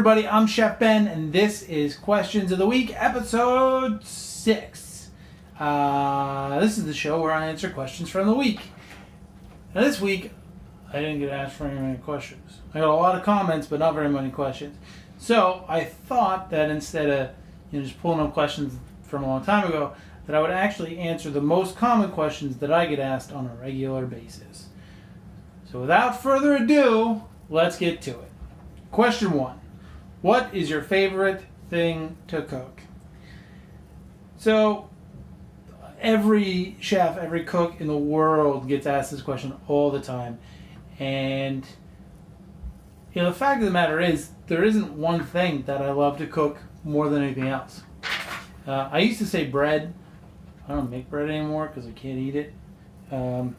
everybody, I'm Chef Ben, and this is Questions of the Week, episode 6. This is the show where I answer questions from the week. Now this week, I didn't get asked very many questions. I got a lot of comments, but not very many questions. So I thought that instead of just pulling up questions from a long time ago, that I would actually answer the most common questions that I get asked on a regular basis. So without further ado, let's get to it. Question 1. What is your favorite thing to cook? So, every chef, every cook in the world gets asked this question all the time. And, the fact of the matter is, there isn't one thing that I love to cook more than anything else. I used to say bread. I don't make bread anymore because I can't eat it. In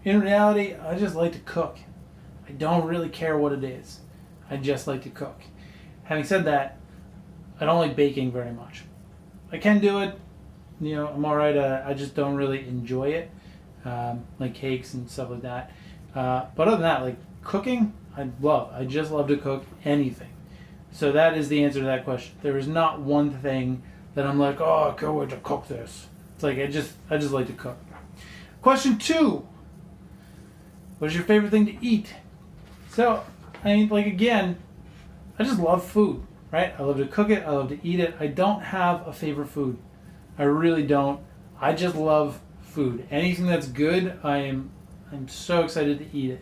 reality, I just like to cook. I don't really care what it is. I just like to cook. Having said that, I don't like baking very much. I can do it. I'm alright. I just don't really enjoy it. Like cakes and stuff like that. But other than that, like cooking, I just love to cook anything. So that is the answer to that question. There is not one thing that I'm like, oh, I can't wait to cook this. It's like I just like to cook. Question 2. What is your favorite thing to eat? So, again, I just love food, right? I love to cook it. I love to eat it. I don't have a favorite food. I really don't. I just love food. Anything that's good, I'm so excited to eat it.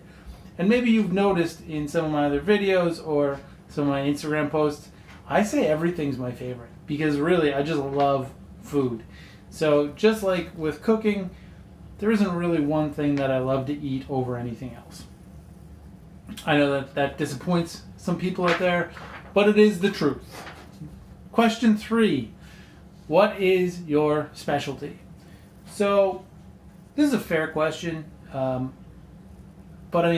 And maybe you've noticed in some of my other videos or some of my Instagram posts, I say everything's my favorite because really I just love food. So just like with cooking, there isn't really one thing that I love to eat over anything else. I know that disappoints some people out there, but it is the truth. Question 3. What is your specialty? So, this is a fair question, but I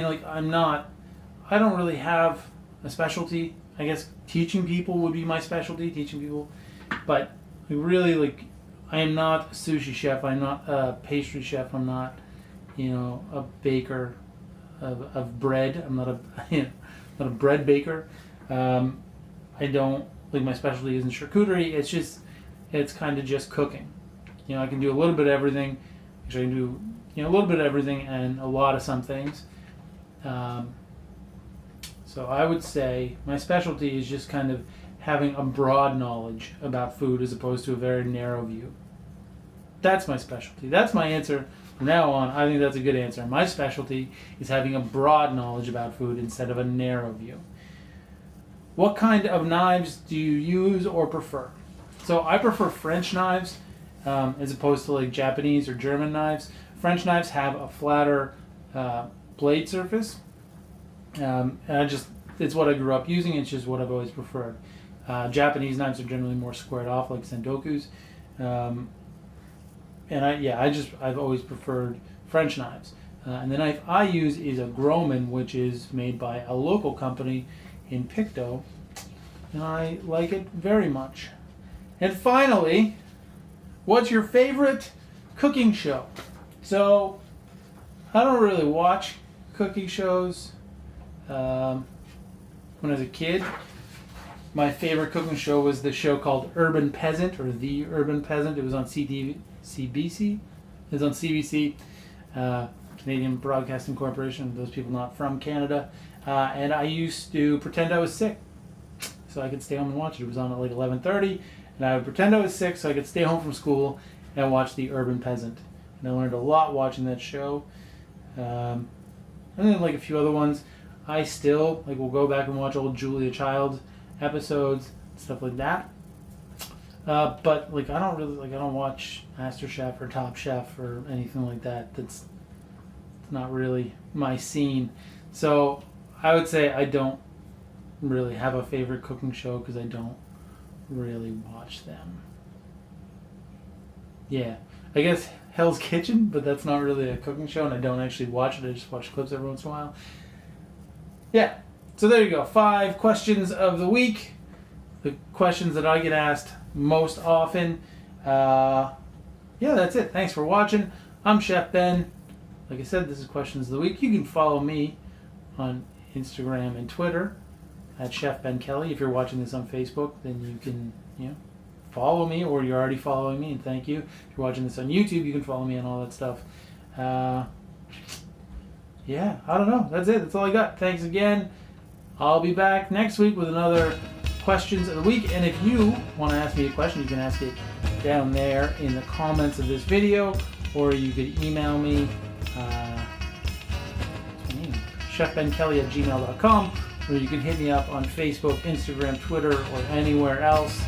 don't really have a specialty. I guess teaching people would be my specialty, but really, I am not a sushi chef, I'm not a pastry chef, I'm not, a baker of bread. I'm not a bread baker. I don't, my specialty isn't charcuterie. It's kind of just cooking. I can do a little bit of everything. Actually, I can do, a little bit of everything and a lot of some things. So I would say my specialty is just kind of having a broad knowledge about food as opposed to a very narrow view. That's my specialty. That's my answer. From now on, I think that's a good answer. My specialty is having a broad knowledge about food instead of a narrow view. What kind of knives do you use or prefer? So I prefer French knives as opposed to Japanese or German knives. French knives have a flatter blade surface. And it's what I grew up using. It's just what I've always preferred. Japanese knives are generally more squared off, like sendokus. And I've always preferred French knives. And the knife I use is a Grohmann, which is made by a local company in Pictou. And I like it very much. And finally, what's your favorite cooking show? So, I don't really watch cooking shows. When I was a kid, my favorite cooking show was the show called Urban Peasant, or The Urban Peasant. It was on CBC. It was on CBC, Canadian Broadcasting Corporation. Those people not from Canada. And I used to pretend I was sick, so I could stay home and watch it. It was on at 11:30, and I would pretend I was sick so I could stay home from school and watch The Urban Peasant. And I learned a lot watching that show. And then a few other ones. I still will go back and watch old Julia Child episodes, stuff like that. But I don't really I don't watch MasterChef or Top Chef or anything like that. It's not really my scene. So I would say I don't really have a favorite cooking show because I don't really watch them. Yeah, I guess Hell's Kitchen, but that's not really a cooking show, and I don't actually watch it. I just watch clips every once in a while. Yeah, so there you go. 5 questions of the week. The questions that I get asked most often. Yeah, that's it. Thanks for watching. I'm Chef Ben. Like I said, this is Questions of the Week. You can follow me on Instagram and Twitter. at Chef Ben Kelly. If you're watching this on Facebook, then you can, follow me, or you're already following me, and thank you. If you're watching this on YouTube, you can follow me and all that stuff. Yeah, I don't know. That's it. That's all I got. Thanks again. I'll be back next week with another questions of the week. And if you want to ask me a question, you can ask it down there in the comments of this video, or you could email me, chefbenkelly@gmail.com, or you can hit me up on Facebook, Instagram, Twitter, or anywhere else,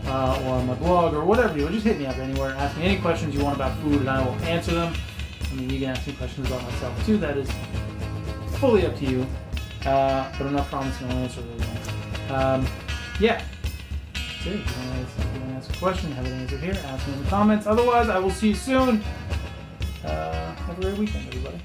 or on my blog, or whatever. You just hit me up anywhere. Ask me any questions you want about food, and I will answer them. I mean, you can ask me questions about myself too. That is fully up to you. But I'm not promising I'll answer those. Yeah. That's it. If you want to ask a question, have it answered here, ask me in the comments. Otherwise, I will see you soon. Have a great weekend, everybody.